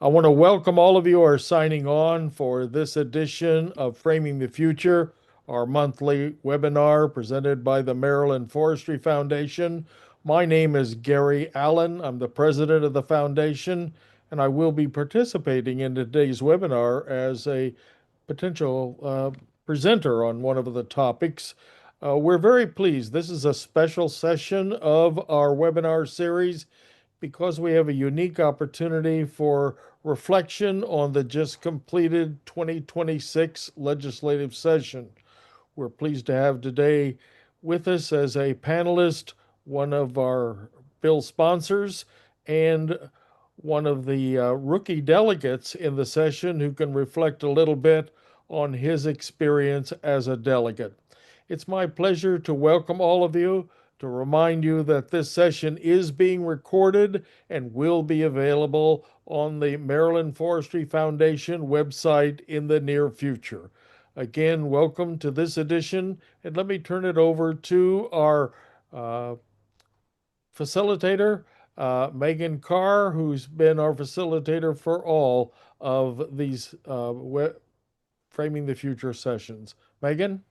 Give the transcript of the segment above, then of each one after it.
I want to welcome all of you who are signing on for this edition of Framing the Future, our monthly webinar presented by the Maryland Forestry Foundation. My name is Gary Allen. I'm the president of the foundation, and I will be participating in today's webinar as a potential presenter on one of the topics. We're very pleased. This is a special session of our webinar series because we have a unique opportunity for reflection on the just completed 2026 legislative session. We're pleased to have today with us as a panelist one of our bill sponsors and one of the rookie delegates in the session who can reflect a little bit on his experience as a delegate. It's my pleasure to welcome all of you, to remind you that this session is being recorded and will be available on the Maryland Forestry Foundation website in the near future. Again, welcome to this edition, and let me turn it over to our facilitator, Megan Carr, who's been our facilitator for all of these Framing the Future sessions. Megan?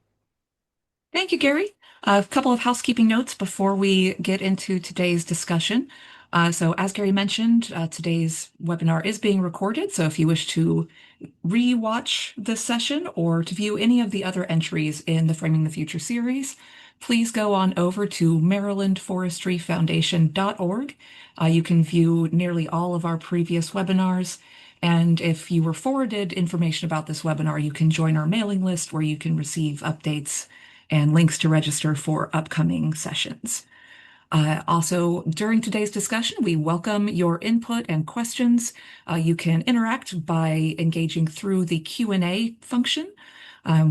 Thank you, Gary. A couple of housekeeping notes before we get into today's discussion. So as Gary mentioned, today's webinar is being recorded. So if you wish to re-watch this session or to view any of the other entries in the Framing the Future series, please go on over to marylandforestryfoundation.org. You can view nearly all of our previous webinars. And if you were forwarded information about this webinar, you can join our mailing list where you can receive updates and links to register for upcoming sessions. Also, during today's discussion, we welcome your input and questions. You can interact by engaging through the Q&A function.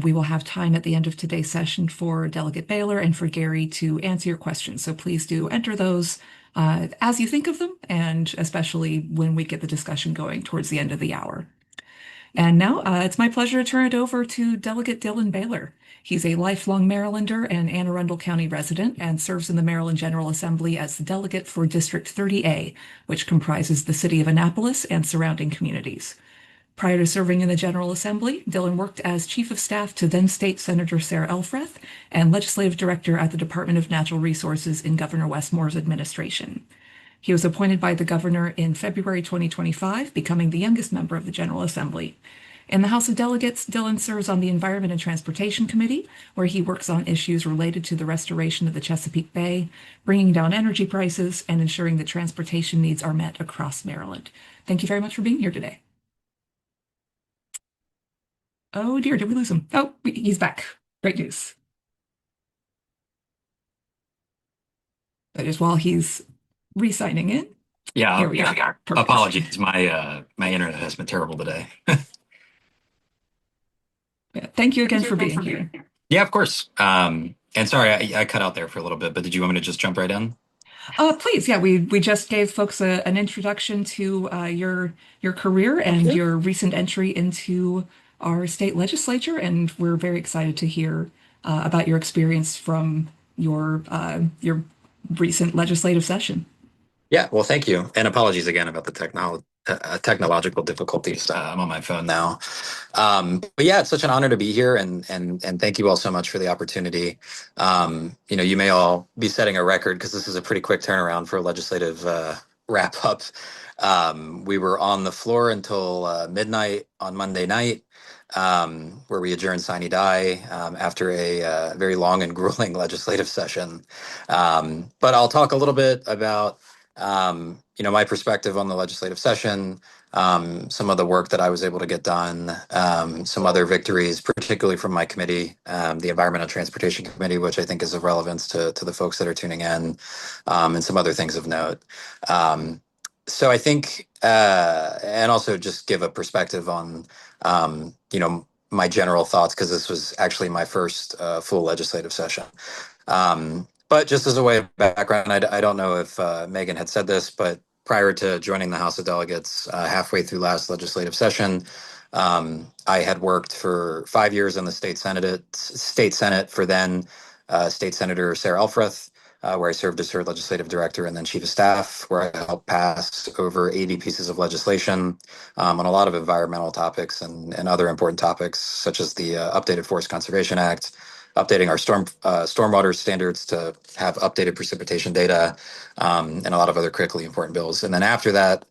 We will have time at the end of today's session for Delegate Baylor and for Gary to answer your questions. So please do enter those as you think of them, and especially when we get the discussion going towards the end of the hour. And now it's my pleasure to turn it over to Delegate Dylan Baylor. He's a lifelong Marylander and Anne Arundel County resident and serves in the Maryland General Assembly as the delegate for District 30A, which comprises the city of Annapolis and surrounding communities. Prior to serving in the General Assembly, Dylan worked as Chief of Staff to then State Senator Sarah Elfreth and Legislative Director at the Department of Natural Resources in Governor Wes Moore's administration. He was appointed by the governor in February 2025, becoming the youngest member of the General Assembly. In the House of Delegates, Dylan serves on the Environment and Transportation Committee, where he works on issues related to the restoration of the Chesapeake Bay, bringing down energy prices, and ensuring that transportation needs are met across Maryland. Thank you very much for being here today. Oh dear, did we lose him? Oh, he's back. Great news. That is while he's re-signing in. Yeah, Here we are. Perfect. Apologies. My internet has been terrible today. Yeah, thank you again for being here. Yeah, of course. And sorry, I cut out there for a little bit, but did you want me to just jump right in? Please, yeah, we just gave folks an introduction to your career and your recent entry into our state legislature, and we're very excited to hear about your experience from your recent legislative session. Yeah, well, thank you. And apologies again about the technological difficulties. I'm on my phone now. But yeah, it's such an honor to be here, and thank you all so much for the opportunity. You may all be setting a record because this is a pretty quick turnaround for a legislative wrap up. We were on the floor until midnight on Monday night, where we adjourned sine die after a very long and grueling legislative session. But I'll talk a little bit about my perspective on the legislative session, some of the work that I was able to get done, some other victories, particularly from my committee, the Environmental Transportation Committee, which I think is of relevance to the folks that are tuning in, and some other things of note. So I think, and also just give a perspective on, my general thoughts, because this was actually my first full legislative session. But just as a way of background, I don't know if Megan had said this, but prior to joining the House of Delegates halfway through last legislative session, I had worked for 5 years in the state Senate for then State Senator Sarah Elfreth. where I served as her legislative director and then chief of staff, where I helped pass over 80 pieces of legislation on a lot of environmental topics and other important topics, such as the updated Forest Conservation Act, updating our stormwater standards to have updated precipitation data, and a lot of other critically important bills. And then after that,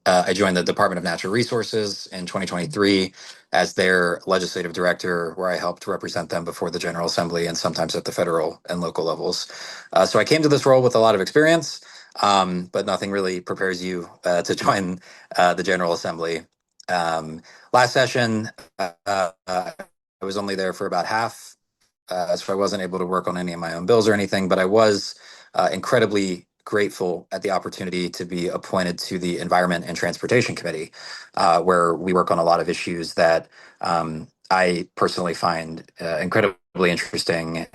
I joined the Department of Natural Resources in 2023 as their legislative director, where I helped represent them before the General Assembly and sometimes at the federal and local levels. So I came to this role with a lot of experience, but nothing really prepares you to join the General Assembly. Last session, I was only there for about half, so I wasn't able to work on any of my own bills or anything, but I was incredibly grateful at the opportunity to be appointed to the Environment and Transportation Committee, where we work on a lot of issues that I personally find incredibly interesting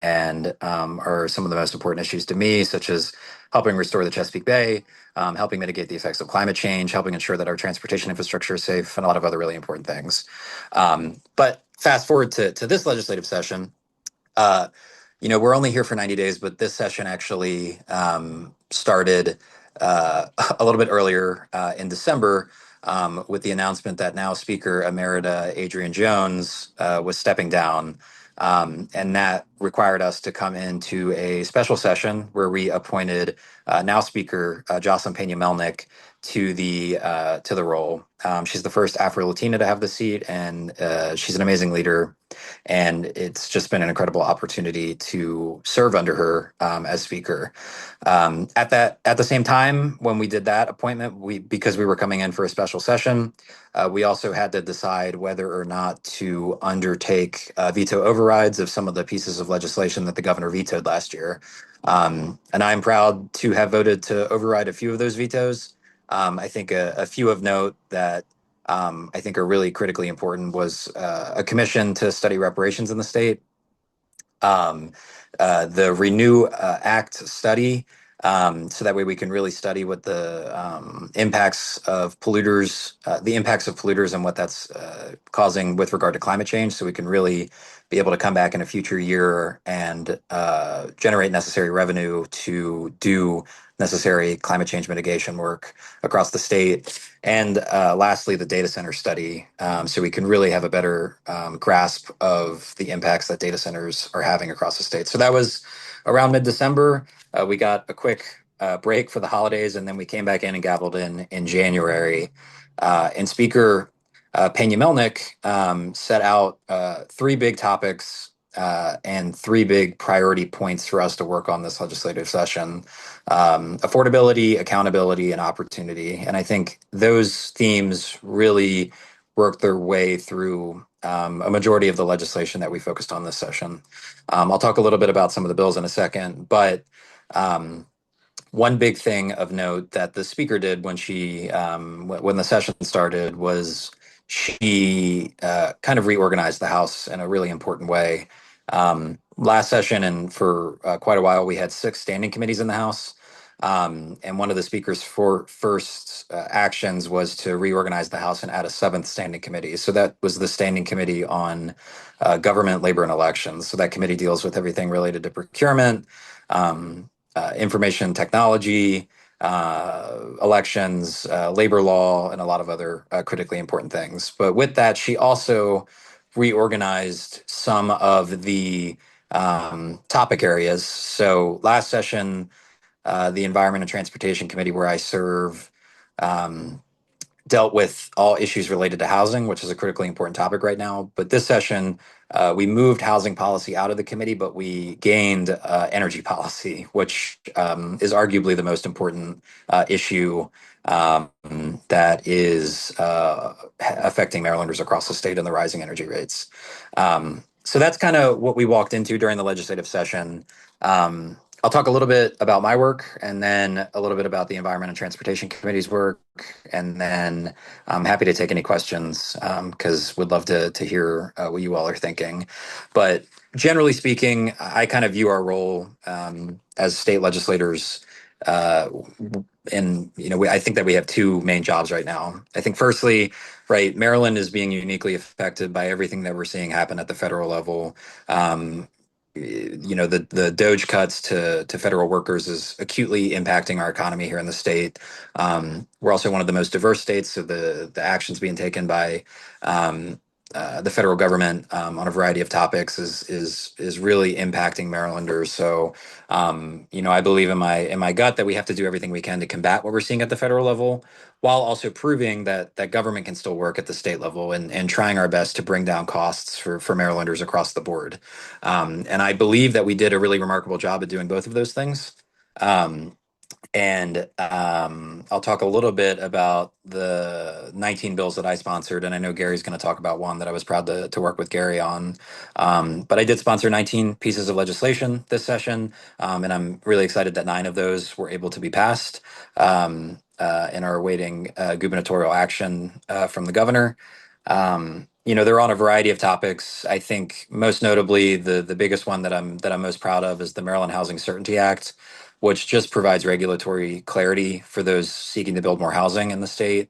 and are some of the most important issues to me, such as helping restore the Chesapeake Bay, helping mitigate the effects of climate change, helping ensure that our transportation infrastructure is safe, and a lot of other really important things. But fast forward to this legislative session. Uh, we're only here for 90 days, but this session actually started a little bit earlier in December with the announcement that now Speaker Emerita Adrian Jones was stepping down. And that required us to come into a special session where we appointed now Speaker Jocelyn Peña-Melnick to the role. She's the first Afro-Latina to have the seat, and she's an amazing leader. And it's just been an incredible opportunity to serve under her as Speaker. At the same time, when we did that appointment, because we were coming in for a special session, we also had to decide whether or not to undertake veto overrides of some of the pieces of legislation that the governor vetoed last year. And I'm proud to have voted to override a few of those vetoes. I think a few of note that I think are really critically important was a commission to study reparations in the state, the Renew Act study, so that way we can really study what the impacts of polluters, and what that's causing with regard to climate change, so we can really be able to come back in a future year and generate necessary revenue to do necessary climate change mitigation work across the state. And lastly, the data center study, so we can really have a better grasp of the impacts that data centers are having across the state. So that was around mid-December. We got a quick break for the holidays, and then we came back in and gavelled in January. And Speaker Peña-Melnick set out three big topics and three big priority points for us to work on this legislative session: affordability, accountability, and opportunity. And I think those themes really worked their way through a majority of the legislation that we focused on this session. I'll talk a little bit about some of the bills in a second, but one big thing of note that the speaker did when when the session started was she kind of reorganized the House in a really important way. Last session and for quite a while, we had 6 standing committees in the House. And one of the speaker's first actions was to reorganize the House and add a 7th standing committee. So that was the Standing Committee on Government, Labor, and Elections. So that committee deals with everything related to procurement, information technology, elections, labor law, and a lot of other critically important things. But with that, she also reorganized some of the topic areas. So last session, the Environment and Transportation Committee, where I serve, dealt with all issues related to housing, which is a critically important topic right now. But this session, we moved housing policy out of the committee, but we gained energy policy, which is arguably the most important issue that is affecting Marylanders across the state and the rising energy rates. So that's kind of what we walked into during the legislative session. I'll talk a little bit about my work and then a little bit about the Environment and Transportation Committee's work. And then I'm happy to take any questions because we'd love to hear what you all are thinking. But generally speaking, I kind of view our role as state legislators. I think that we have 2 main jobs right now. I think firstly, right, Maryland is being uniquely affected by everything that we're seeing happen at the federal level. the Doge cuts to federal workers is acutely impacting our economy here in the state. We're also one of the most diverse states, so the actions being taken by the federal government on a variety of topics is really impacting Marylanders. So, I believe in my gut that we have to do everything we can to combat what we're seeing at the federal level, while also proving that government can still work at the state level and trying our best to bring down costs for Marylanders across the board. And I believe that we did a really remarkable job at doing both of those things. And I'll talk a little bit about the 19 bills that I sponsored. And I know Gary's going to talk about one that I was proud to work with Gary on. But I did sponsor 19 pieces of legislation this session. And I'm really excited that 9 of those were able to be passed and are awaiting gubernatorial action from the governor. They're on a variety of topics. I think most notably the biggest one that I'm most proud of is the Maryland Housing Certainty Act, which just provides regulatory clarity for those seeking to build more housing in the state.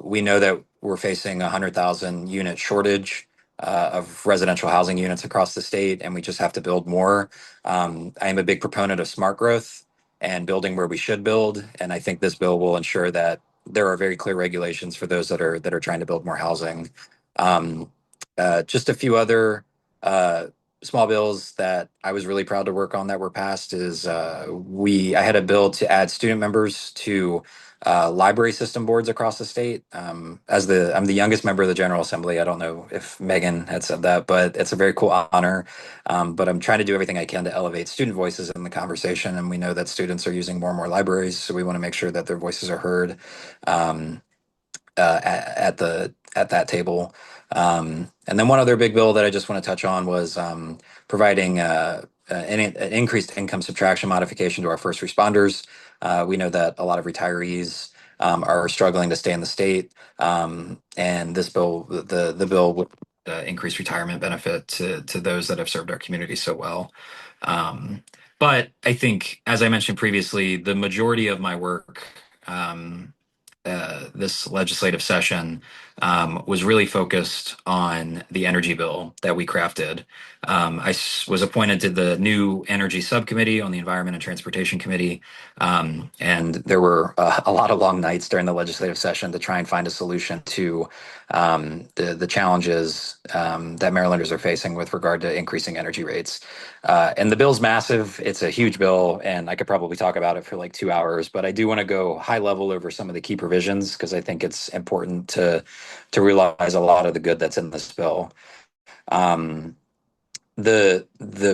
We know that we're facing a 100,000 unit shortage of residential housing units across the state, and we just have to build more. I am a big proponent of smart growth and building where we should build, and I think this bill will ensure that there are very clear regulations for those that are trying to build more housing. Just a few other small bills that I was really proud to work on that were passed is I had a bill to add student members to library system boards across the state. I'm the youngest member of the General Assembly. I don't know if Megan had said that, but it's a very cool honor. But I'm trying to do everything I can to elevate student voices in the conversation, and we know that students are using more and more libraries, so we want to make sure that their voices are heard. At that table. And then one other big bill that I just want to touch on was providing an increased income subtraction modification to our first responders. We know that a lot of retirees are struggling to stay in the state, and this bill, the bill would increase retirement benefit to those that have served our community so well. But I think, as I mentioned previously, the majority of my work this legislative session was really focused on the energy bill that we crafted. Was appointed to the new energy subcommittee on the Environment and Transportation Committee, and there were a lot of long nights during the legislative session to try and find a solution to the challenges that Marylanders are facing with regard to increasing energy rates. And the bill's massive. It's a huge bill, and I could probably talk about it for like 2 hours, but I do want to go high level over some of the key provisions because I think it's important to realize a lot of the good that's in this bill. The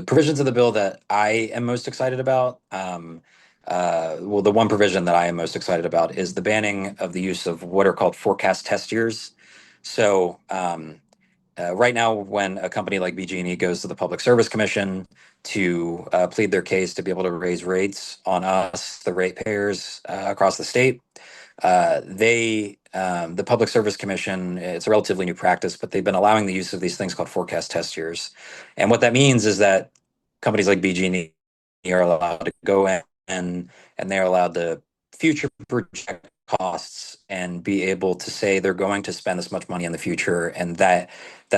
provisions of the bill that I am most excited about, the one provision that I am most excited about is the banning of the use of what are called forecast test years. So right now, when a company like BG&E goes to the Public Service Commission to plead their case to be able to raise rates on us, the ratepayers across the state, the Public Service Commission, it's a relatively new practice, but they've been allowing the use of these things called forecast test years. And what that means is that companies like BG&E are allowed to go in and they're allowed to future project costs and be able to say they're going to spend this much money in the future and that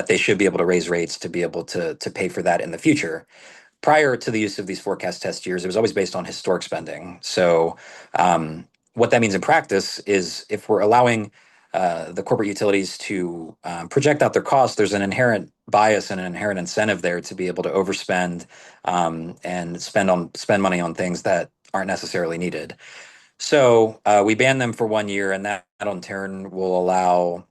they should be able to raise rates to be able to pay for that in the future. Prior to the use of these forecast test years, it was always based on historic spending. So what that means in practice is if we're allowing the corporate utilities to project out their costs, there's an inherent bias and an inherent incentive there to be able to overspend and spend money on things that aren't necessarily needed. So we ban them for 1 year, and that in turn will allow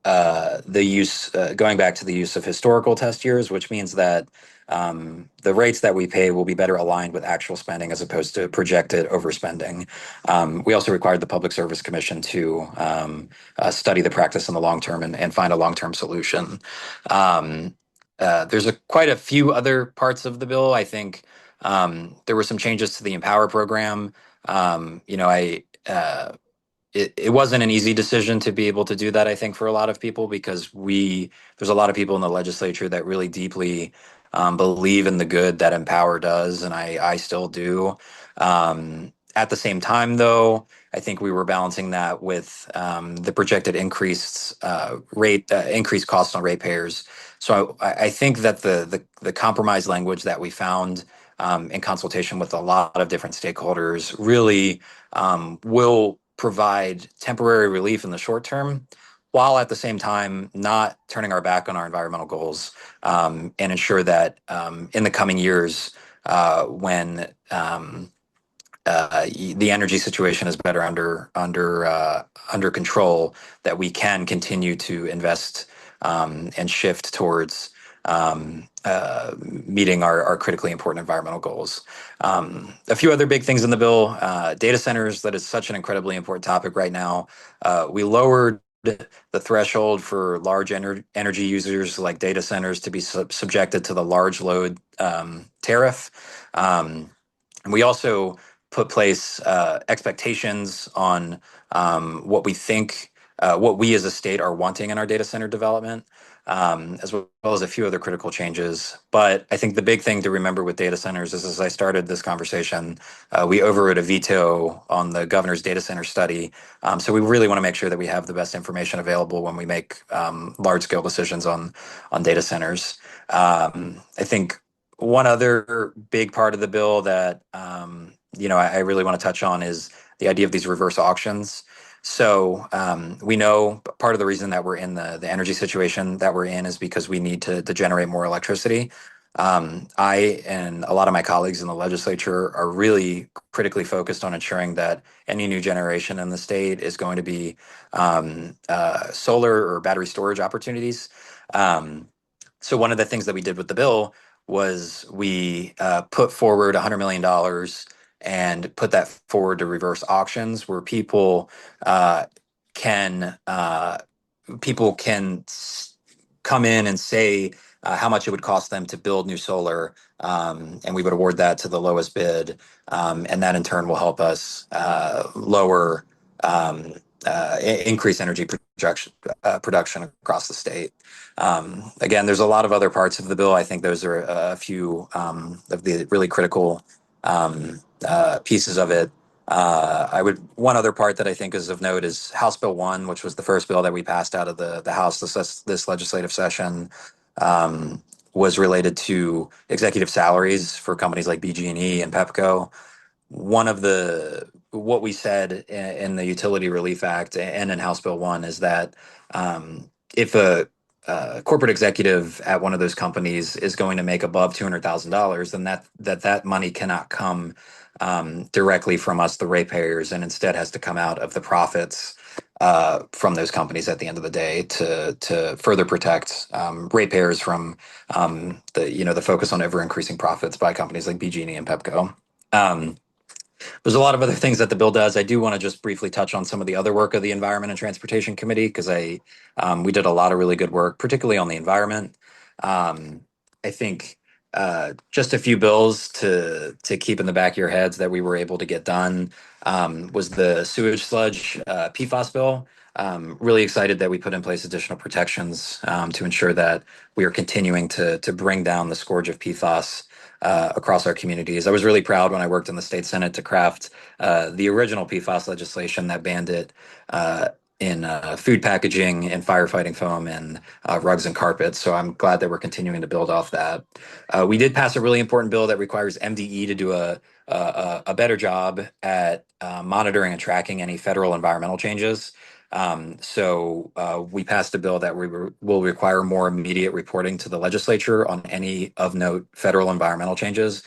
the use, going back to the use of historical test years, which means that the rates that we pay will be better aligned with actual spending as opposed to projected overspending. We also required the Public Service Commission to study the practice in the long term and find a long-term solution. There's quite a few other parts of the bill. I think there were some changes to the Empower program. It wasn't an easy decision to be able to do that, I think, for a lot of people, because there's a lot of people in the legislature that really deeply believe in the good that Empower does, and I still do. At the same time, though, I think we were balancing that with the projected increased increased costs on ratepayers. So I think that the compromise language that we found in consultation with a lot of different stakeholders really will provide temporary relief in the short term, while at the same time not turning our back on our environmental goals, and ensure that in the coming years, when the energy situation is better under control, that we can continue to invest and shift towards meeting our critically important environmental goals. A few other big things in the bill: data centers. That is such an incredibly important topic right now. We lowered the threshold for large energy users like data centers to be subjected to the large load tariff. And we also put place expectations on what we think, what we as a state are wanting in our data center development, as well as a few other critical changes. But I think the big thing to remember with data centers is, as I started this conversation, we overrode a veto on the governor's data center study. So we really want to make sure that we have the best information available when we make large-scale decisions on data centers. I think one other big part of the bill that I really want to touch on is the idea of these reverse auctions. So we know part of the reason that we're in the energy situation that we're in is because we need to generate more electricity. I and a lot of my colleagues in the legislature are really critically focused on ensuring that any new generation in the state is going to be solar or battery storage opportunities. So one of the things that we did with the bill was we put forward $100 million and put that forward to reverse auctions, where people can come in and say how much it would cost them to build new solar, and we would award that to the lowest bid, and that in turn will help us increase energy production across the state. Again, there's a lot of other parts of the bill. I think those are a few of the really critical pieces of it. One other part that I think is of note is House Bill 1, which was the first bill that we passed out of the House this legislative session, was related to executive salaries for companies like BG&E and Pepco. What we said in the Utility Relief Act and in House Bill 1 is that if a corporate executive at one of those companies is going to make above $200,000, then that money cannot come directly from us, the ratepayers, and instead has to come out of the profits from those companies at the end of the day to further protect ratepayers from the focus on ever increasing profits by companies like BG&E and Pepco. There's a lot of other things that the bill does. I do want to just briefly touch on some of the other work of the Environment and Transportation Committee, because we did a lot of really good work, particularly on the environment. I think just a few bills to keep in the back of your heads that we were able to get done was the sewage sludge PFAS bill. Really excited that we put in place additional protections to ensure that we are continuing to bring down the scourge of PFAS across our communities. I was really proud when I worked in the state Senate to craft the original PFAS legislation that banned it in food packaging and firefighting foam and rugs and carpets. So I'm glad that we're continuing to build off that. We did pass a really important bill that requires MDE to do a better job at monitoring and tracking any federal environmental changes. So we passed a bill that will require more immediate reporting to the legislature on any of note federal environmental changes,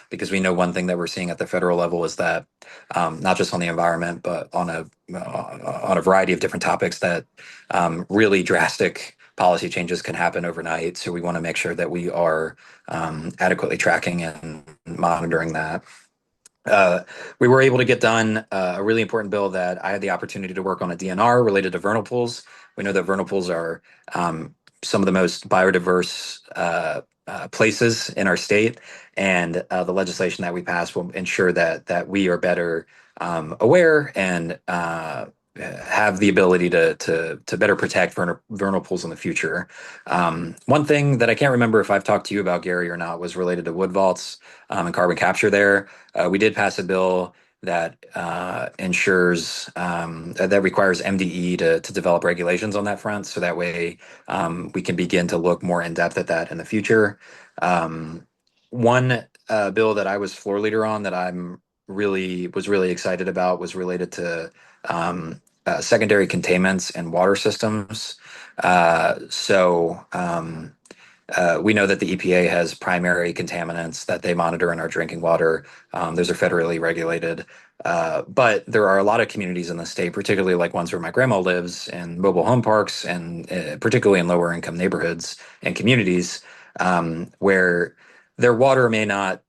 because we know one thing that we're seeing at the federal level is that not just on the environment, but on a variety of different topics, that really drastic policy changes can happen overnight. So we want to make sure that we are adequately tracking and monitoring that. We were able to get done a really important bill that I had the opportunity to work on a DNR related to vernal pools. We know that vernal pools are some of the most biodiverse places in our state, and the legislation that we passed will ensure that we are better aware and have the ability to better protect vernal pools in the future. One thing that I can't remember if I've talked to you about, Gary, or not, was related to wood vaults and carbon capture there. We did pass a bill that ensures that requires MDE to develop regulations on that front. So that way we can begin to look more in depth at that in the future. One bill that I was floor leader on that was really excited about was related to secondary containments and water systems. We know that the EPA has primary contaminants that they monitor in our drinking water. Those are federally regulated. But there are a lot of communities in the state, particularly like ones where my grandma lives, and mobile home parks, and particularly in lower income neighborhoods and communities, where their water may not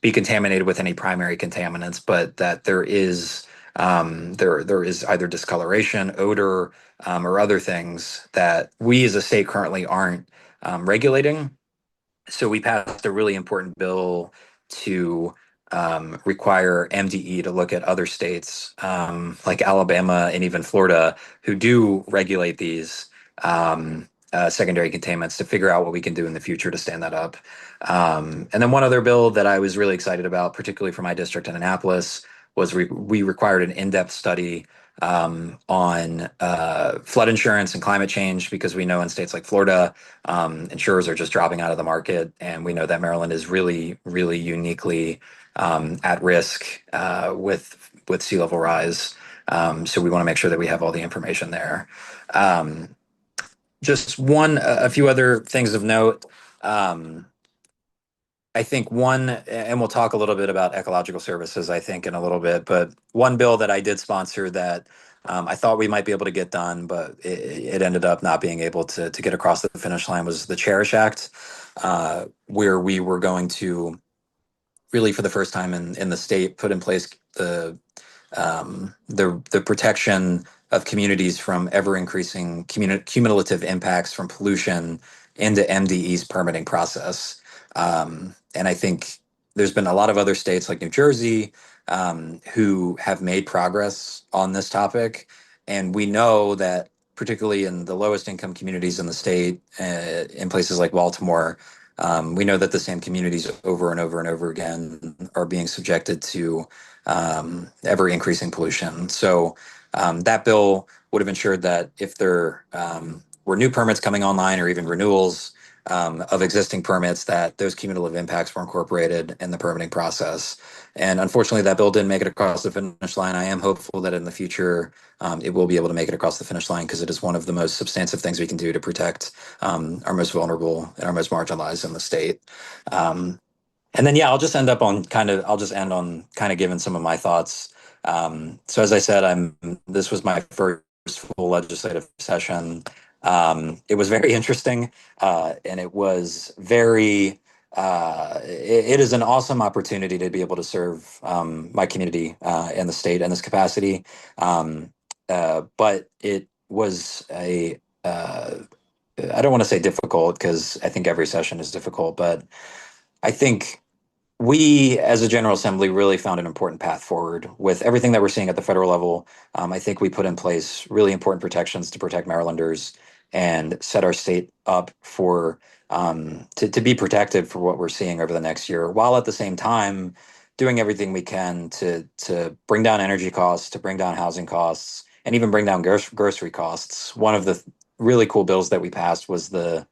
be contaminated with any primary contaminants, but that there is either discoloration, odor, or other things that we as a state currently aren't regulating. So we passed a really important bill to require MDE to look at other states like Alabama and even Florida who do regulate these secondary containments to figure out what we can do in the future to stand that up. And then one other bill that I was really excited about, particularly for my district in Annapolis, was we required an in-depth study on flood insurance and climate change, because we know in states like Florida, insurers are just dropping out of the market, and we know that Maryland is really, really uniquely at risk with sea level rise. So we want to make sure that we have all the information there. Just a few other things of note. I think and we'll talk a little bit about ecological services, I think, in a little bit, but one bill that I did sponsor that I thought we might be able to get done, but it ended up not being able to get across the finish line, was the Cherish Act, where we were going to really, for the first time in the state, put in place the protection of communities from ever increasing cumulative impacts from pollution into MDE's permitting process. And I think there's been a lot of other states like New Jersey who have made progress on this topic. And we know that, particularly in the lowest income communities in the state, in places like Baltimore, we know that the same communities over and over and over again are being subjected to ever increasing pollution. So that bill would have ensured that if there were new permits coming online or even renewals of existing permits, that those cumulative impacts were incorporated in the permitting process. And unfortunately, that bill didn't make it across the finish line. I am hopeful that in the future, it will be able to make it across the finish line, because it is one of the most substantive things we can do to protect our most vulnerable and our most marginalized in the state. And then, yeah, I'll just end on kind of giving some of my thoughts. So as I said, this was my first full legislative session. It was very interesting, and it was it is an awesome opportunity to be able to serve my community and the state in this capacity. But it was I don't want to say difficult, because I think every session is difficult, but I think we, as a General Assembly, really found an important path forward with everything that we're seeing at the federal level. I think we put in place really important protections to protect Marylanders and set our state up to be protected for what we're seeing over the next year, while at the same time doing everything we can to bring down energy costs, to bring down housing costs, and even bring down grocery costs. One of the really cool bills that we passed was the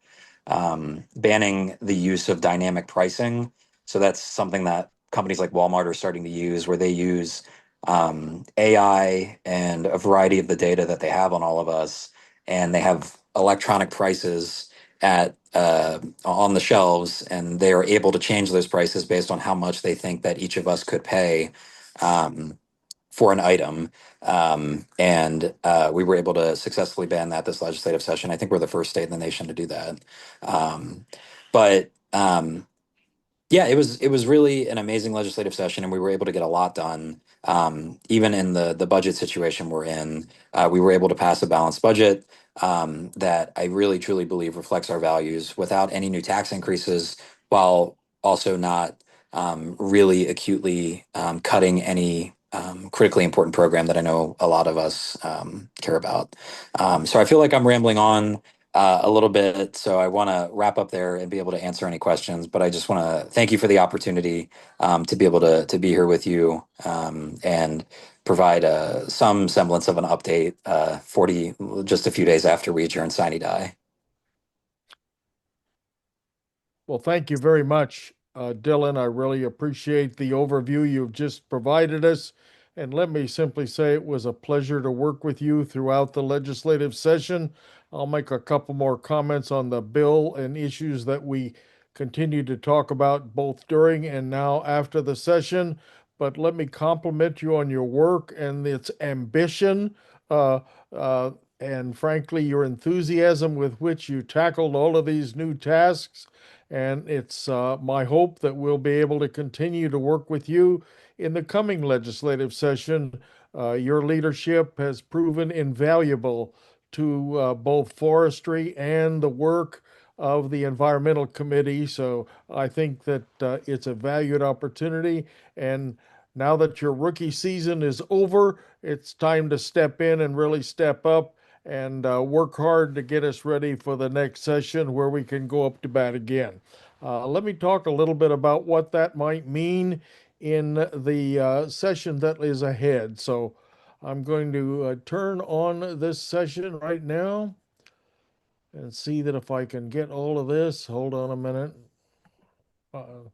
banning the use of dynamic pricing. So that's something that companies like Walmart are starting to use, where they use AI and a variety of the data that they have on all of us, and they have electronic prices on the shelves, and they are able to change those prices based on how much they think that each of us could pay for an item. And we were able to successfully ban that this legislative session. I think we're the first state in the nation to do that. But yeah, it was really an amazing legislative session, and we were able to get a lot done. Even in the budget situation we're in, we were able to pass a balanced budget that I really truly believe reflects our values without any new tax increases, while also not really acutely cutting any critically important program that I know a lot of us care about. So I feel like I'm rambling on. a little bit. So I want to wrap up there and be able to answer any questions. But I just want to thank you for the opportunity to be able to be here with you and provide some semblance of an update 40 just a few days after we adjourn Sine Die. Well, thank you very much, Dylan. I really appreciate the overview you've just provided us. And let me simply say it was a pleasure to work with you throughout the legislative session. I'll make a couple more comments on the bill and issues that we continue to talk about both during and now after the session. But let me compliment you on your work and its ambition, uh, uh, and frankly, your enthusiasm with which you tackled all of these new tasks. And it's my hope that we'll be able to continue to work with you in the coming legislative session. Your leadership has proven invaluable to both forestry and the work of the Environmental Committee. So I think that it's a valued opportunity. And now that your rookie season is over, it's time to step in and really step up and work hard to get us ready for the next session where we can go up to bat again. Let me talk a little bit about what that might mean in the session that is ahead. So I'm going to turn on this session right now and see that if I can get all of this. Hold on a minute. Uh,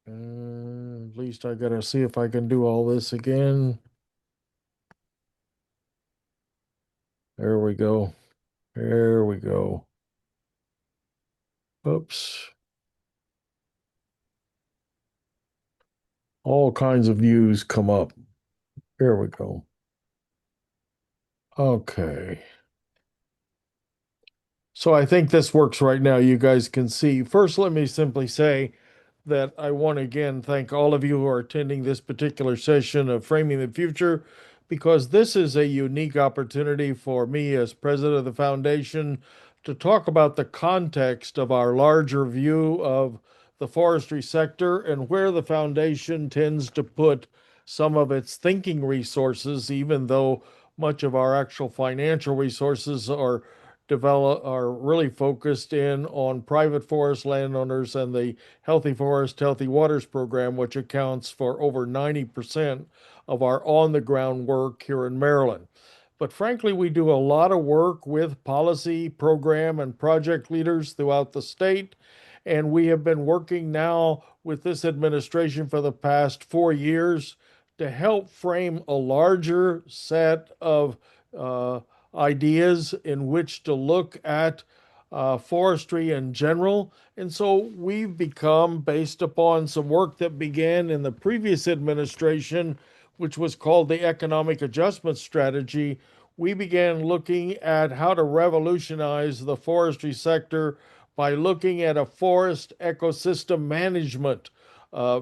at least I got to see if I can do all this again. There we go. There we go. Oops. All kinds of views come up. There we go. Okay. So I think this works right now. You guys can see. First, let me simply say that I want to again thank all of you who are attending this particular session of Framing the Future, because this is a unique opportunity for me as president of the foundation to talk about the context of our larger view of the forestry sector and where the foundation tends to put some of its thinking resources, even though much of our actual financial resources are really focused in on private forest landowners and the Healthy Forest, Healthy Waters program, which accounts for over 90% of our on the ground work here in Maryland. But frankly, we do a lot of work with policy, program, and project leaders throughout the state. And we have been working now with this administration for the past 4 years to help frame a larger set of uh, ideas in which to look at forestry in general. And so we've become, based upon some work that began in the previous administration, which was called the Economic Adjustment Strategy, we began looking at how to revolutionize the forestry sector by looking at a forest ecosystem management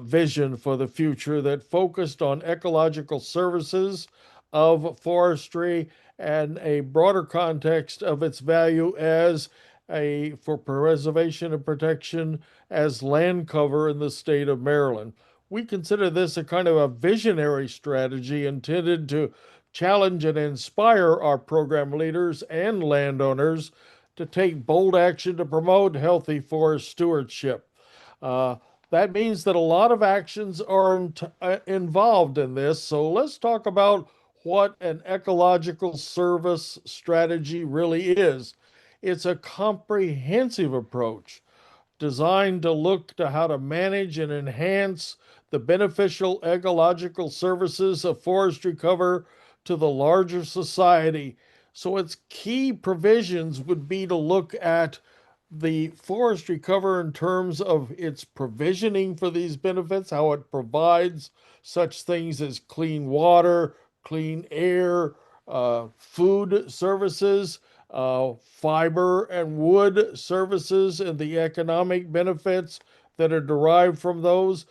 vision for the future that focused on ecological services of forestry and a broader context of its value as a for preservation and protection as land cover in the state of Maryland. We consider this a kind of a visionary strategy intended to challenge and inspire our program leaders and landowners to take bold action to promote healthy forest stewardship. Uh, that means that a lot of actions are involved in this. So let's talk about what an ecological service strategy really is. It's a comprehensive approach designed to look to how to manage and enhance the beneficial ecological services of forestry cover to the larger society. So its key provisions would be to look at the forestry cover in terms of its provisioning for these benefits, how it provides such things as clean water, clean air, food services, fiber and wood services, and the economic benefits that are derived from those.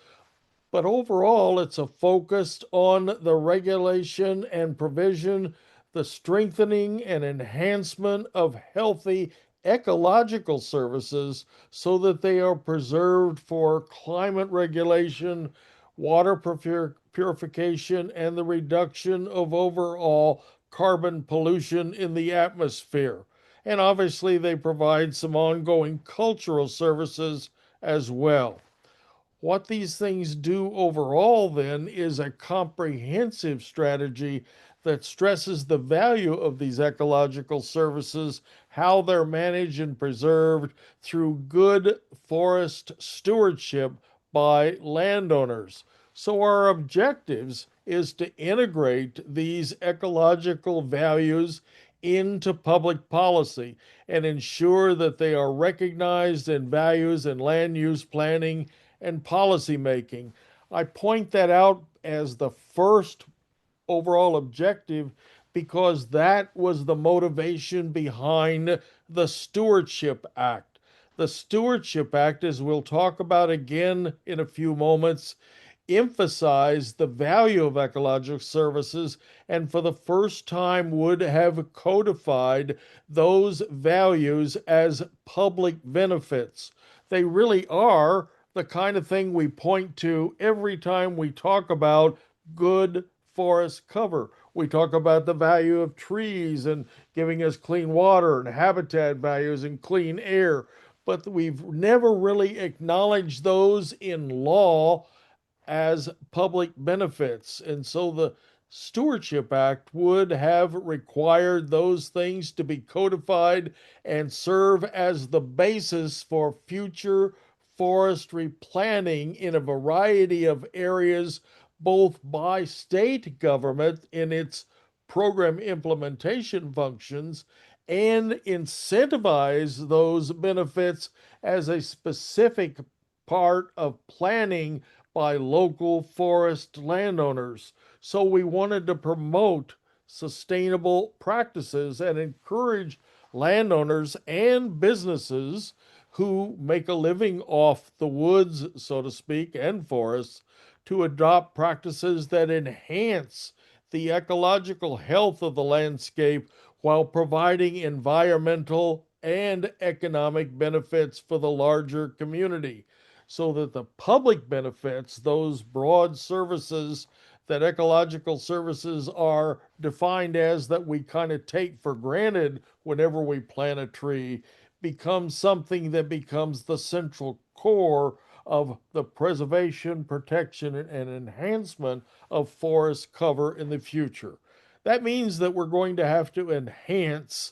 But overall, it's a focus on the regulation and provision, the strengthening and enhancement of healthy ecological services so that they are preserved for climate regulation, water purification, and the reduction of overall carbon pollution in the atmosphere. And obviously, they provide some ongoing cultural services as well. What these things do overall, then, is a comprehensive strategy that stresses the value of these ecological services, how they're managed and preserved through good forest stewardship by landowners. So, our objectives is to integrate these ecological values into public policy and ensure that they are recognized in values in land use planning and policy making. I point that out as the first overall objective because that was the motivation behind the Stewardship Act. The Stewardship Act, as we'll talk about again in a few moments, emphasize the value of ecological services and for the first time would have codified those values as public benefits. They really are the kind of thing we point to every time we talk about good forest cover. We talk about the value of trees and giving us clean water and habitat values and clean air, but we've never really acknowledged those in law as public benefits. And so the Stewardship Act would have required those things to be codified and serve as the basis for future forestry planning in a variety of areas, both by state government in its program implementation functions and incentivize those benefits as a specific part of planning by local forest landowners. So we wanted to promote sustainable practices and encourage landowners and businesses who make a living off the woods, so to speak, and forests to adopt practices that enhance the ecological health of the landscape while providing environmental and economic benefits for the larger community so that the public benefits, those broad services that ecological services are defined as that we kind of take for granted whenever we plant a tree, becomes something that becomes the central core of the preservation, protection, and enhancement of forest cover in the future. That means that we're going to have to enhance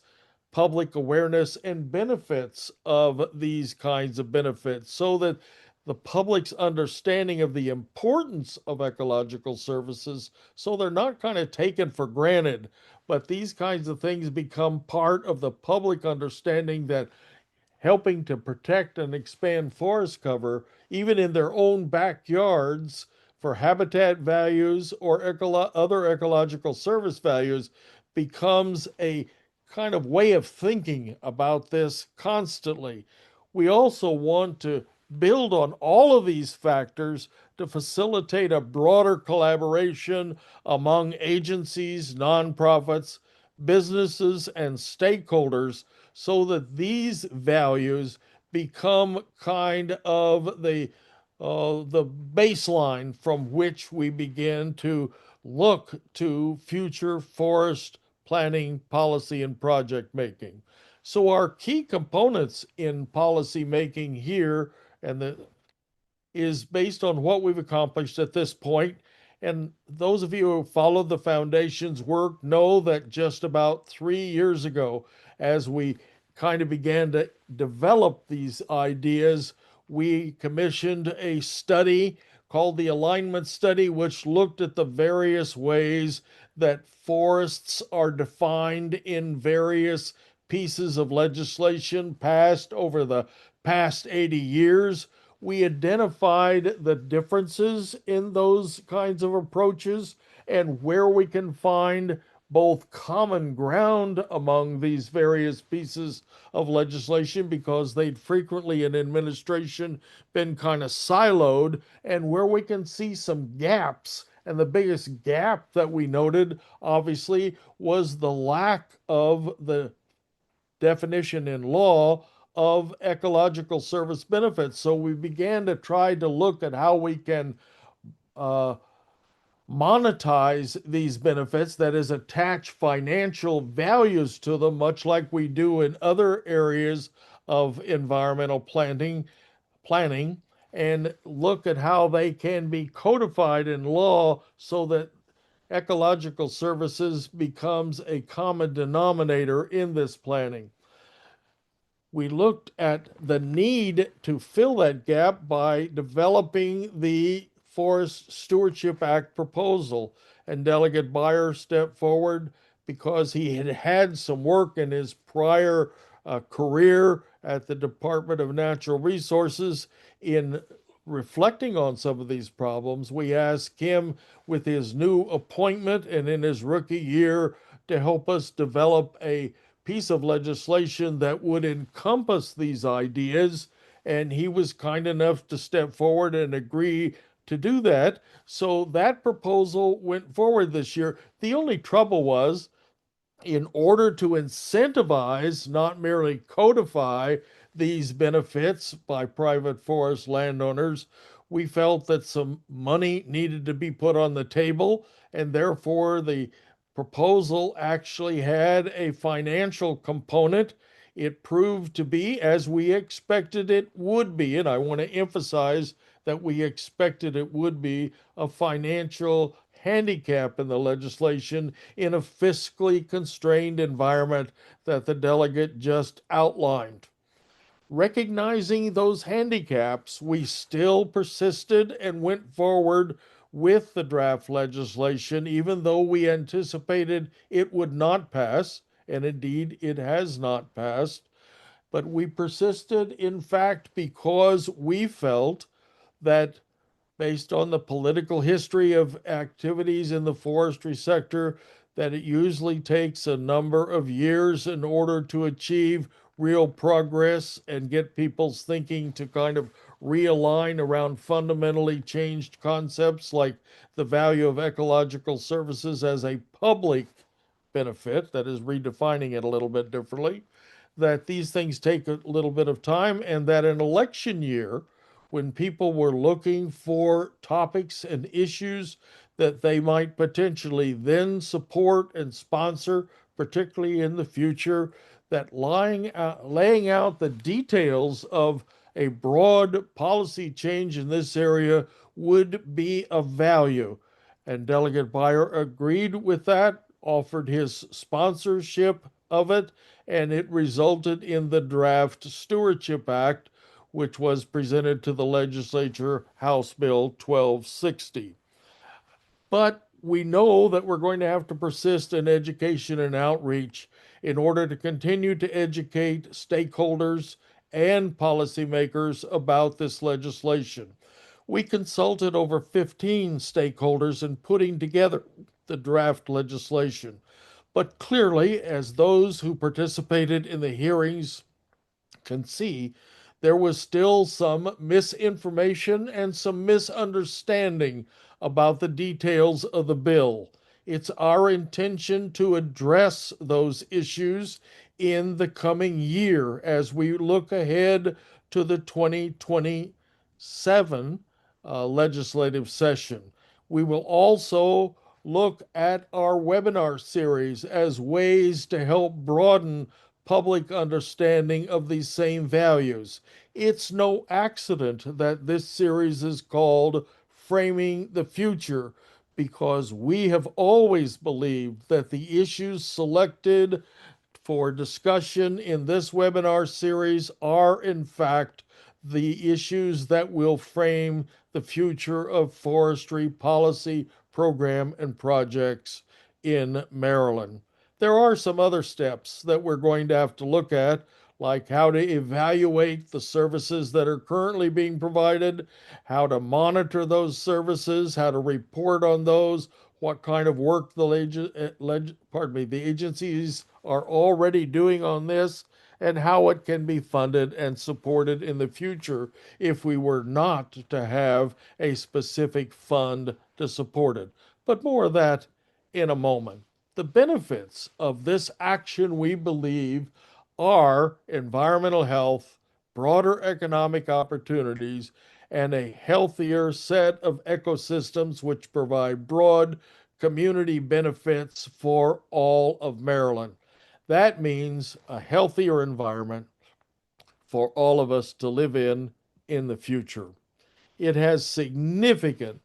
public awareness and benefits of these kinds of benefits so that the public's understanding of the importance of ecological services so they're not kind of taken for granted, but these kinds of things become part of the public understanding that helping to protect and expand forest cover, even in their own backyards, for habitat values or other ecological service values, becomes a kind of way of thinking about this constantly. We also want to build on all of these factors to facilitate a broader collaboration among agencies, nonprofits, businesses, and stakeholders so that these values become kind of the baseline from which we begin to look to future forest planning, policy, and project making. So our key components in policy making here and the is based on what we've accomplished at this point. And those of you who followed the foundation's work know that just about 3 years ago, as we kind of began to develop these ideas, we commissioned a study called the Alignment Study, which looked at the various ways that forests are defined in various pieces of legislation passed over the past 80 years. We identified the differences in those kinds of approaches and where we can find both common ground among these various pieces of legislation because they'd frequently in administration been kind of siloed, and where we can see some gaps. And the biggest gap that we noted, obviously, was the lack of the definition in law of ecological service benefits. So we began to try to look at how we can uh, monetize these benefits, that is, attach financial values to them, much like we do in other areas of environmental planning, and look at how they can be codified in law so that ecological services becomes a common denominator in this planning. We looked at the need to fill that gap by developing the Forest Stewardship Act proposal. And Delegate Beyer stepped forward because he had had some work in his prior career at the Department of Natural Resources in reflecting on some of these problems. We asked him, with his new appointment and in his rookie year, to help us develop a piece of legislation that would encompass these ideas. And he was kind enough to step forward and agree to do that. So that proposal went forward this year. The only trouble was, in order to incentivize, not merely codify, these benefits by private forest landowners, we felt that some money needed to be put on the table, and therefore the proposal actually had a financial component. It proved to be as we expected it would be, and I want to emphasize that we expected it would be, a financial handicap in the legislation in a fiscally constrained environment that the delegate just outlined. Recognizing those handicaps, we still persisted and went forward with the draft legislation, even though we anticipated it would not pass, and indeed it has not passed. But we persisted, in fact, because we felt that, based on the political history of activities in the forestry sector, that it usually takes a number of years in order to achieve real progress and get people's thinking to kind of realign around fundamentally changed concepts like the value of ecological services as a public benefit, that is, redefining it a little bit differently, that these things take a little bit of time, and that an election year, when people were looking for topics and issues that they might potentially then support and sponsor, particularly in the future, that laying out the details of a broad policy change in this area would be of value. And Delegate Beyer agreed with that, offered his sponsorship of it, and it resulted in the draft Stewardship Act, which was presented to the legislature, House Bill 1260. But we know that we're going to have to persist in education and outreach in order to continue to educate stakeholders and policymakers about this legislation. We consulted over 15 stakeholders in putting together the draft legislation. But clearly, as those who participated in the hearings can see, there was still some misinformation and some misunderstanding about the details of the bill. It's our intention to address those issues in the coming year as we look ahead to the 2027 legislative session. We will also look at our webinar series as ways to help broaden public understanding of these same values. It's no accident that this series is called Framing the Future, because we have always believed that the issues selected for discussion in this webinar series are, in fact, the issues that will frame the future of forestry policy, program, and projects in Maryland. There are some other steps that we're going to have to look at, like how to evaluate the services that are currently being provided, how to monitor those services, how to report on those, what kind of work the agencies are already doing on this, and how it can be funded and supported in the future if we were not to have a specific fund to support it. But more of that in a moment. The benefits of this action, we believe, are environmental health, broader economic opportunities, and a healthier set of ecosystems which provide broad community benefits for all of Maryland. That means a healthier environment for all of us to live in the future. It has significant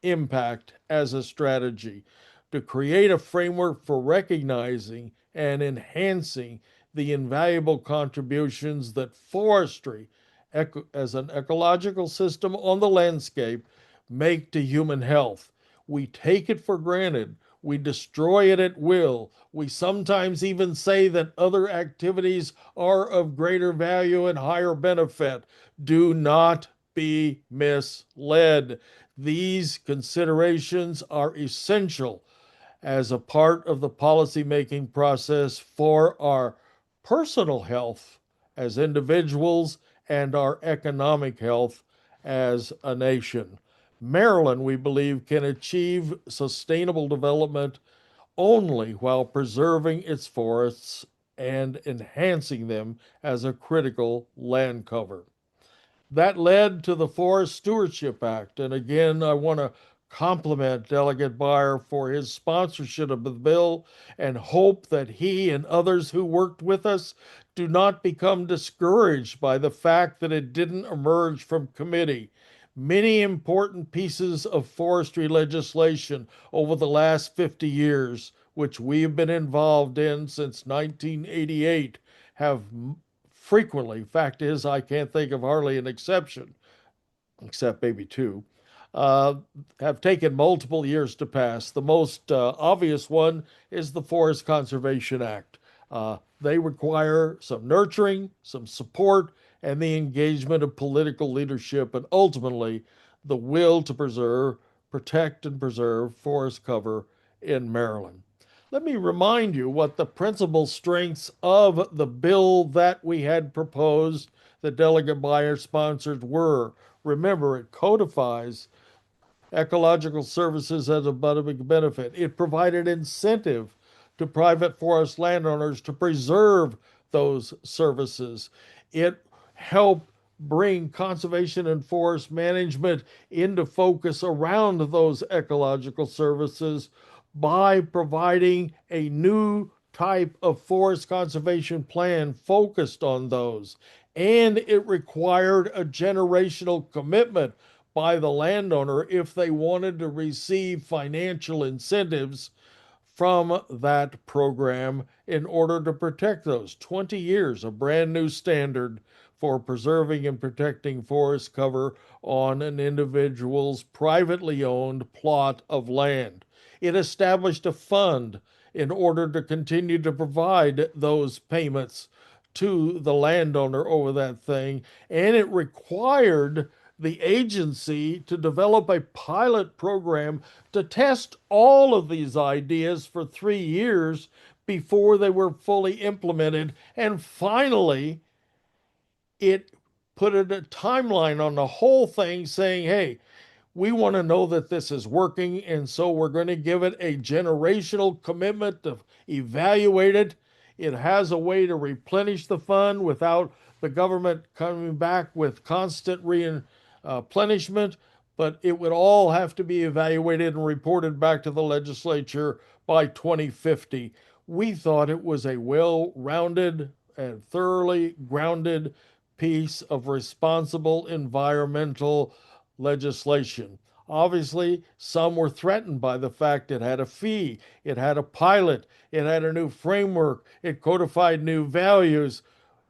impact as a strategy to create a framework for recognizing and enhancing the invaluable contributions that forestry, as an ecological system on the landscape, make to human health. We take it for granted. We destroy it at will. We sometimes even say that other activities are of greater value and higher benefit. Do not be misled. These considerations are essential as a part of the policymaking process for our personal health as individuals and our economic health as a nation. Maryland, we believe, can achieve sustainable development only while preserving its forests and enhancing them as a critical land cover. That led to the Forest Stewardship Act. And again, I want to compliment Delegate Beyer for his sponsorship of the bill and hope that he and others who worked with us do not become discouraged by the fact that it didn't emerge from committee. Many important pieces of forestry legislation over the last 50 years, which we've been involved in since 1988, have frequently, fact is, I can't think of hardly an exception, except maybe two, have taken multiple years to pass. The most obvious one is the Forest Conservation Act. They require some nurturing, some support, and the engagement of political leadership, and ultimately the will to protect, and preserve forest cover in Maryland. Let me remind you what the principal strengths of the bill that we had proposed, that Delegate Beyer sponsored, were. Remember, it codifies ecological services as a public benefit. It provided incentive to private forest landowners to preserve those services. It helped bring conservation and forest management into focus around those ecological services by providing a new type of forest conservation plan focused on those. And it required a generational commitment by the landowner if they wanted to receive financial incentives from that program in order to protect those 20 years, a brand new standard for preserving and protecting forest cover on an individual's privately owned plot of land. It established a fund in order to continue to provide those payments to the landowner over that thing, and it required the agency to develop a pilot program to test all of these ideas for 3 years before they were fully implemented. And finally, it put a timeline on the whole thing saying, hey, we want to know that this is working, and so we're going to give it a generational commitment to evaluate it. It has a way to replenish the fund without the government coming back with constant replenishment, but it would all have to be evaluated and reported back to the legislature by 2050. We thought it was a well-rounded and thoroughly grounded piece of responsible environmental legislation. Obviously, some were threatened by the fact it had a fee, it had a pilot, it had a new framework, it codified new values.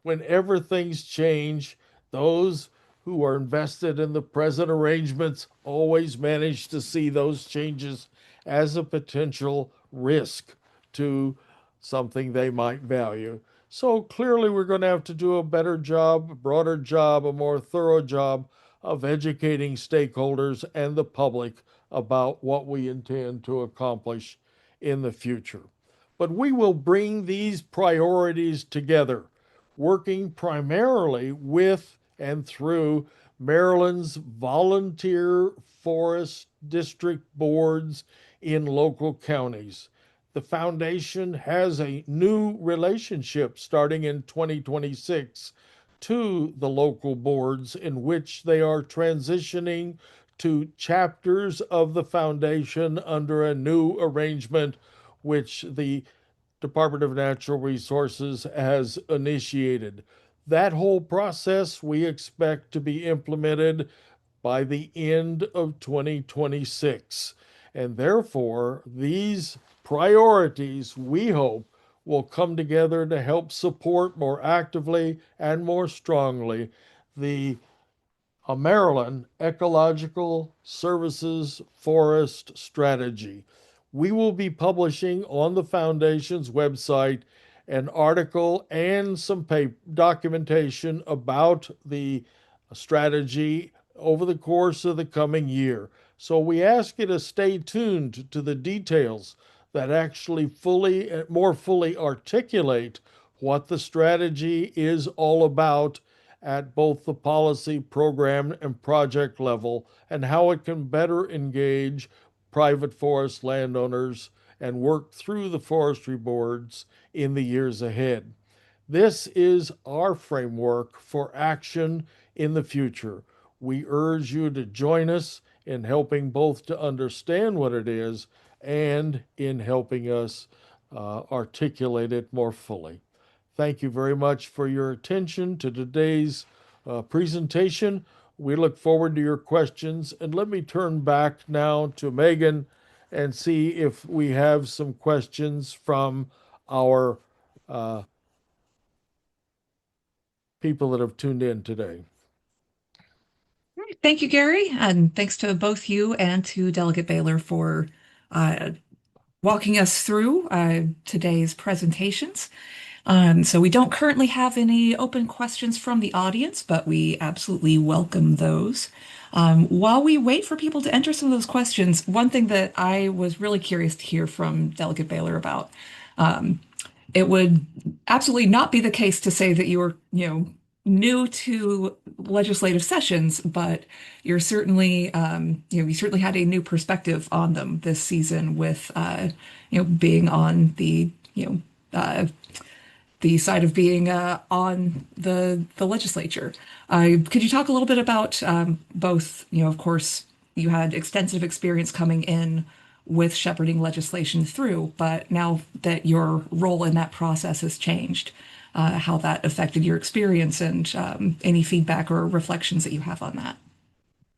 Whenever things change, those who are invested in the present arrangements always manage to see those changes as a potential risk to something they might value. So clearly, we're going to have to do a better job, a broader job, a more thorough job of educating stakeholders and the public about what we intend to accomplish in the future. But we will bring these priorities together, working primarily with and through Maryland's volunteer forest district boards in local counties. The foundation has a new relationship starting in 2026 to the local boards in which they are transitioning to chapters of the foundation under a new arrangement which the Department of Natural Resources has initiated. That whole process we expect to be implemented by the end of 2026. And therefore, these priorities, we hope, will come together to help support more actively and more strongly the Maryland Ecological Services Forest Strategy. We will be publishing on the Foundation's website an article and some documentation about the strategy over the course of the coming year. So we ask you to stay tuned to the details that actually more fully articulate what the strategy is all about at both the policy, program, and project level, and how it can better engage private forest landowners and work through the forestry boards in the years ahead. This is our framework for action in the future. We urge you to join us in helping both to understand what it is and in helping us articulate it more fully. Thank you very much for your attention to today's presentation. We look forward to your questions. And let me turn back now to Megan and see if we have some questions from our people that have tuned in today. Great. Thank you, Gary, and thanks to both you and to Delegate Baylor for uh, walking us through today's presentations. So we don't currently have any open questions from the audience, but we absolutely welcome those. While we wait for people to enter some of those questions, one thing that I was really curious to hear from Delegate Baylor about, it would absolutely not be the case to say that you were, new to legislative sessions, but you're certainly, you certainly had a new perspective on them this season with, being on the side of being on the legislature. Could you talk a little bit about both, of course, you had extensive experience coming in with shepherding legislation through, but now that your role in that process has changed, how that affected your experience and any feedback or reflections that you have on that?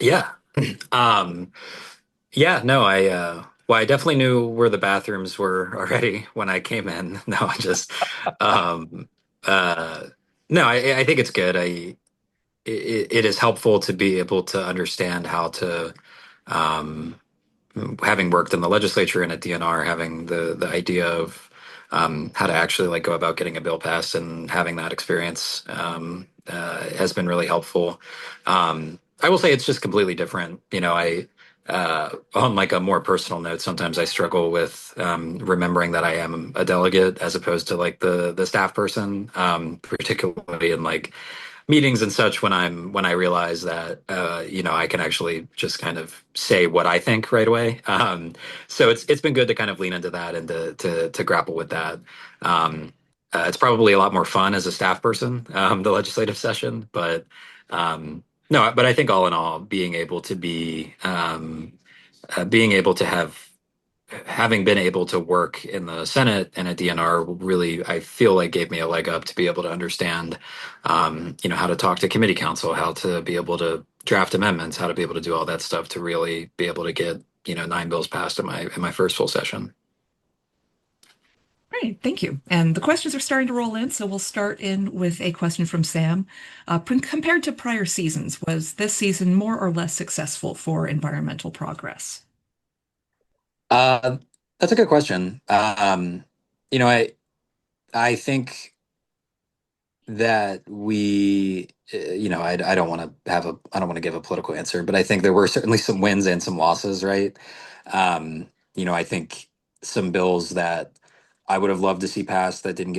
Yeah. Um, yeah, no, I definitely knew where the bathrooms were already when I came in. No, I just, um, uh, no, I think it's good. It is helpful to be able to understand how to, um, having worked in the legislature and at DNR, having the idea of how to actually like go about getting a bill passed and having that experience has been really helpful. I will say it's just completely different. On like a more personal note, sometimes I struggle with remembering that I am a delegate as opposed to like the staff person, particularly in like meetings and such when I realize that I can actually just kind of say what I think right away. So it's been good to kind of lean into that and to grapple with that. It's probably a lot more fun as a staff person, the legislative session, but no, but I think all in all, being able to have having been able to work in the Senate and at DNR really, I feel like gave me a leg up to be able to understand, how to talk to committee counsel, how to be able to draft amendments, how to be able to do all that stuff to really be able to get, 9 bills passed in my first full session. Great, thank you. And the questions are starting to roll in, so we'll start in with a question from Sam. Compared to prior seasons, was this season more or less successful for environmental progress? Uh, that's a good question. I think that I don't want to I don't want to give a political answer, but I think there were certainly some wins and some losses, right? I think some bills that I would have loved to see passed that didn't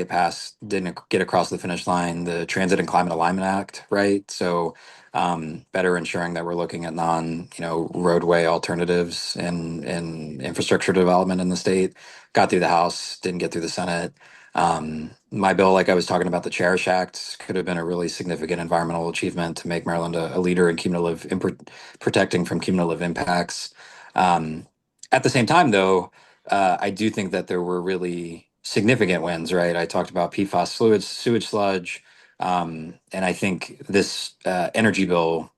get across the finish line, the Transit and Climate Alignment Act, right? So better ensuring that we're looking at roadway alternatives and infrastructure development in the state. Got through the House, didn't get through the Senate. My bill, like I was talking about, the Cherish Act, could have been a really significant environmental achievement to make Maryland a leader in protecting from cumulative impacts. Um, at the same time, though, I do think that there were really significant wins, right? I talked about PFAS sewage sludge, and I think this energy bill,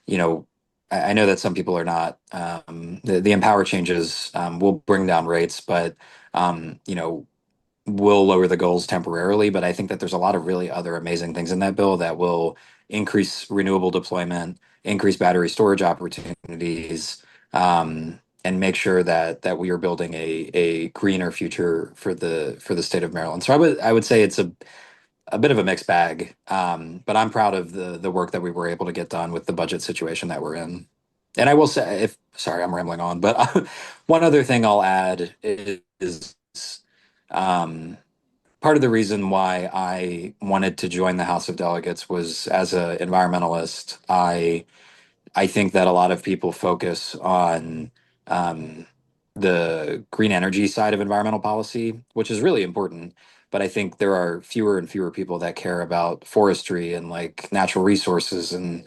you know, I know that some people are not. The Empower changes will bring down rates, but will lower the goals temporarily. But I think that there's a lot of really other amazing things in that bill that will increase renewable deployment, increase battery storage opportunities, and make sure that we are building a greener future for the state of Maryland. So I would say it's a bit of a mixed bag, but I'm proud of the work that we were able to get done with the budget situation that we're in. And I will say, if sorry, I'm rambling on, but one other thing I'll add is um, part of the reason why I wanted to join the House of Delegates was as an environmentalist. I think that a lot of people focus on um, the green energy side of environmental policy, which is really important. But I think there are fewer and fewer people that care about forestry and like natural resources and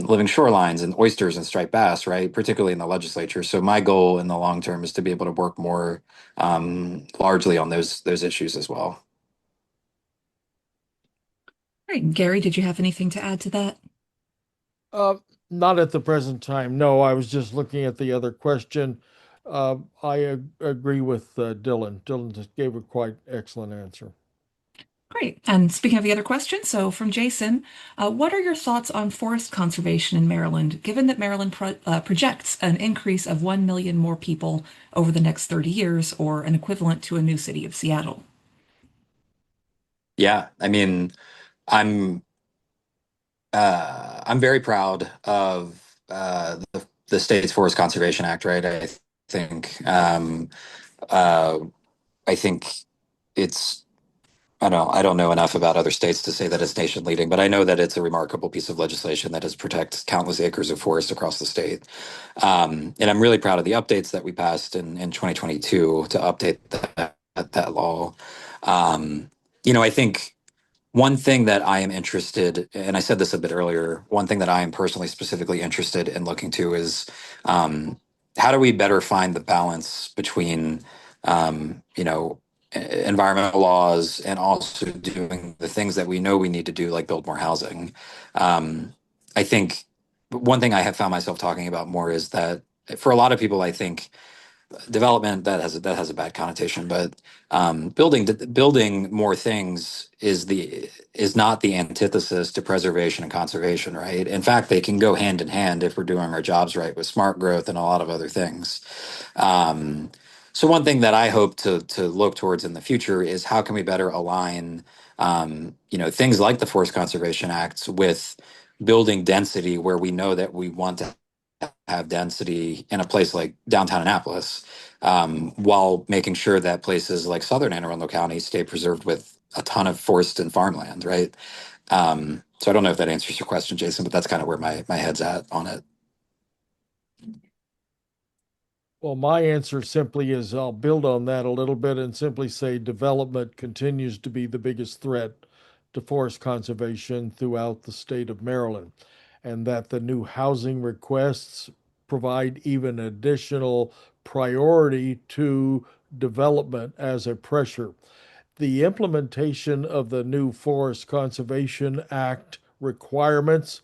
living shorelines and oysters and striped bass, right? Particularly in the legislature. So my goal in the long term is to be able to work more largely on those issues as well. All right, Gary, did you have anything to add to that? Uh, Not at the present time. No, I was just looking at the other question. Agree with Dylan. Dylan just gave a quite excellent answer. Great. And speaking of the other question, so from Jason, what are your thoughts on forest conservation in Maryland, given that Maryland projects an increase of 1 million more people over the next 30 years, or an equivalent to a new city of Seattle? Yeah, I mean, I'm I'm very proud of the state's Forest Conservation Act, right? Think um, uh, I think it's I don't know enough about other states to say that it's nation leading, but I know that it's a remarkable piece of legislation that has protected countless acres of forest across the state. And I'm really proud of the updates that we passed in 2022 to update that law. Um, I think one thing that I am interested, and I said this a bit earlier, one thing that I am personally specifically interested in looking to is um, how do we better find the balance between, environmental laws and also doing the things that we know we need to do, like build more housing. I think one thing I have found myself talking about more is that for a lot of people, I think development that has a bad connotation, but building more things is not the antithesis to preservation and conservation, right? In fact, they can go hand in hand if we're doing our jobs right with smart growth and a lot of other things. um, so one thing that I hope to look towards in the future is how can we better align things like the Forest Conservation Act with building density where we know that we want to have density in a place like downtown Annapolis, while making sure that places like southern Anne Arundel County stay preserved with a ton of forest and farmland, right? So I don't know if that answers your question, Jason, but that's kind of where my head's at on it. Well, my answer simply is I'll build on that a little bit and simply say development continues to be the biggest threat to forest conservation throughout the state of Maryland, and that the new housing requests provide even additional priority to development as a pressure. The implementation of the new Forest Conservation Act requirements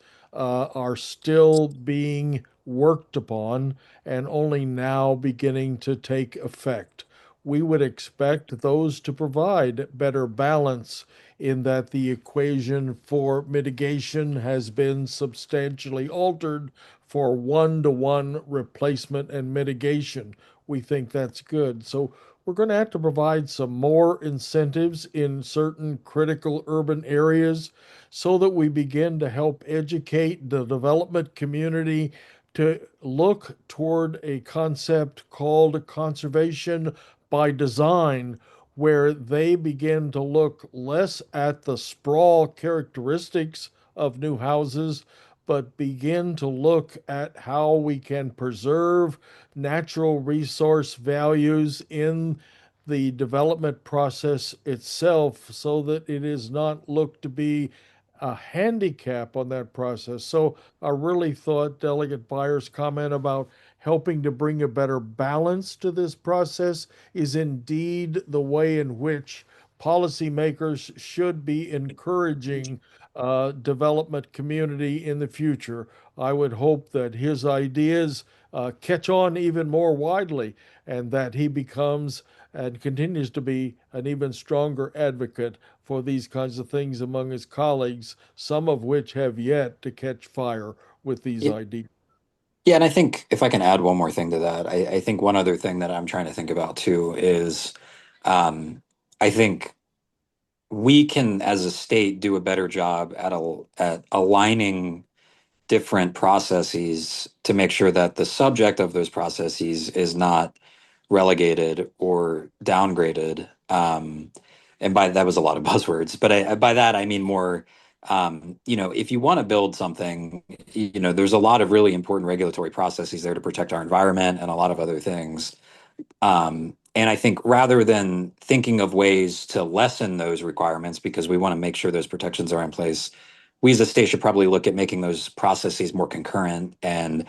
are still being worked upon and only now beginning to take effect. We would expect those to provide better balance in that the equation for mitigation has been substantially altered for one-to-one replacement and mitigation. We think that's good. So we're going to have to provide some more incentives in certain critical urban areas so that we begin to help educate the development community to look toward a concept called conservation by design, where they begin to look less at the sprawl characteristics of new houses, but begin to look at how we can preserve natural resource values in the development process itself so that it is not looked to be a handicap on that process. So I really thought Delegate Byers' comment about helping to bring a better balance to this process is indeed the way in which policymakers should be encouraging development community in the future. I would hope that his ideas catch on even more widely and that he becomes and continues to be an even stronger advocate for these kinds of things among his colleagues, some of which have yet to catch fire with these Yeah, ideas. yeah, and I think if I can add one more thing to that, I think one other thing that I'm trying to think about too is um, I think we can, as a state, do a better job at aligning different processes to make sure that the subject of those processes is not relegated or downgraded. And by that was a lot of buzzwords, but by that I mean more. If you want to build something, there's a lot of really important regulatory processes there to protect our environment and a lot of other things. And I think rather than thinking of ways to lessen those requirements because we want to make sure those protections are in place, we as a state should probably look at making those processes more concurrent and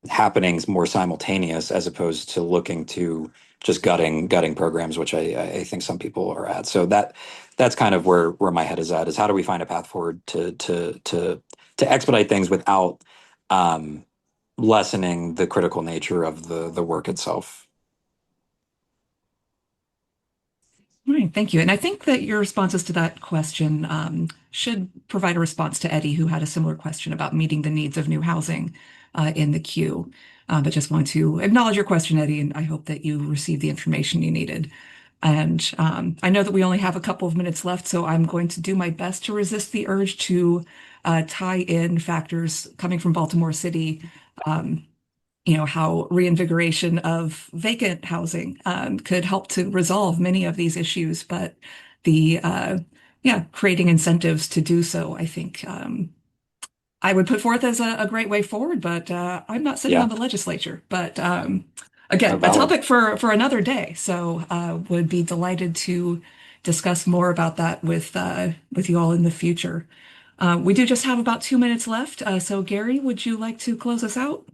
happenings more simultaneous as opposed to looking to just gutting programs, which I think some people are at. So that's kind of where my head is at, is how do we find a path forward to expedite things without lessening the critical nature of the work itself. All right, thank you. And I think that your responses to that question should provide a response to Eddie, who had a similar question about meeting the needs of new housing in the queue. But just want to acknowledge your question, Eddie, and I hope that you received the information you needed. And I know that we only have a couple of minutes left, so I'm going to do my best to resist the urge to tie in factors coming from Baltimore City, how reinvigoration of vacant housing could help to resolve many of these issues, but creating incentives to do so, I think I would put forth as a great way forward, but I'm not sitting on Yeah, the legislature. But no, again, a valid. topic for another day. So would be delighted to discuss more about that with you all in the future. We do just have about 2 minutes left. So Gary, would you like to close us out?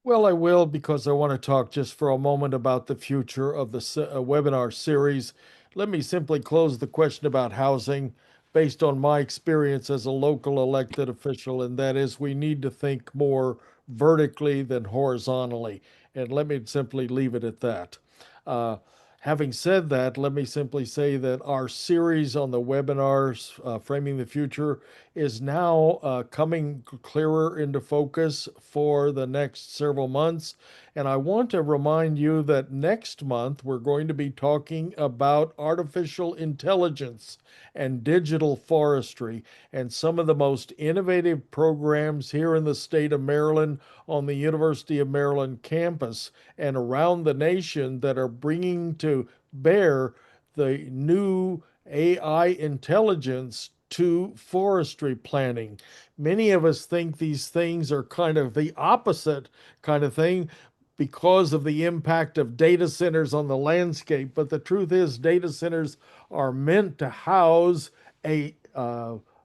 Well, I will because I want to talk just for a moment about the future of the webinar series. Let me simply close the question about housing based on my experience as a local elected official, and that is we need to think more vertically than horizontally. And let me simply leave it at that. Uh, Having said that, let me simply say that our series on the webinars, Framing the Future, is now coming clearer into focus for the next several months. And I want to remind you that next month we're going to be talking about artificial intelligence and digital forestry and some of the most innovative programs here in the state of Maryland on the University of Maryland campus and around the nation that are bringing to bear the new AI intelligence to forestry planning. Many of us think these things are kind of the opposite kind of thing because of the impact of data centers on the landscape. But the truth is, data centers are meant to house a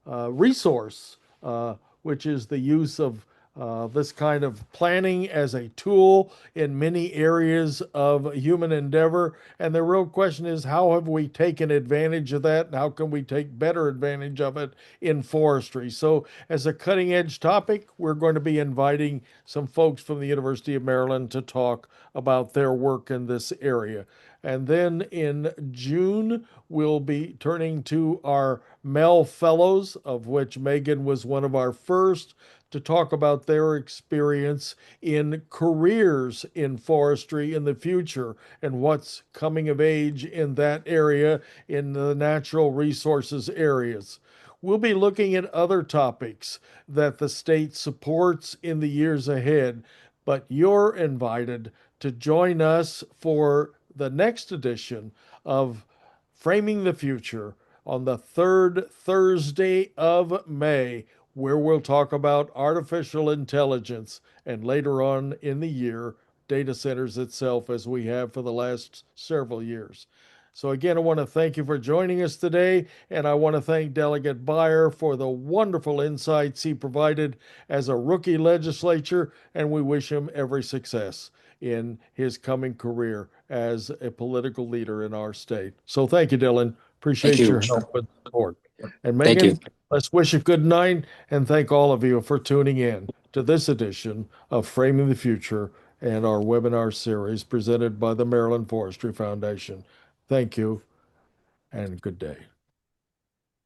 resource, which is the use of this kind of planning as a tool in many areas of human endeavor. And the real question is, how have we taken advantage of that? And how can we take better advantage of it in forestry? So, as a cutting edge topic, we're going to be inviting some folks from the University of Maryland to talk about their work in this area. And then in June, we'll be turning to our Mel Fellows, of which Megan was one of our first, to talk about their experience in careers in forestry in the future and what's coming of age in that area in the natural resources areas. We'll be looking at other topics that the state supports in the years ahead, but you're invited to join us for the next edition of Framing the Future on the third Thursday of May, where we'll talk about artificial intelligence and later on in the year, data centers itself, as we have for the last several years. So, again, I want to thank you for joining us today, and I want to thank Delegate Byer for the wonderful insights he provided as a rookie legislature, and we wish him every success in his coming career as a political leader in our state. So, thank you, Dylan. Appreciate you. your help and support. And Thank you. Megan, let's wish a good night and thank all of you for tuning in to this edition of Framing the Future and our webinar series presented by the Maryland Forestry Foundation. Thank you and good day.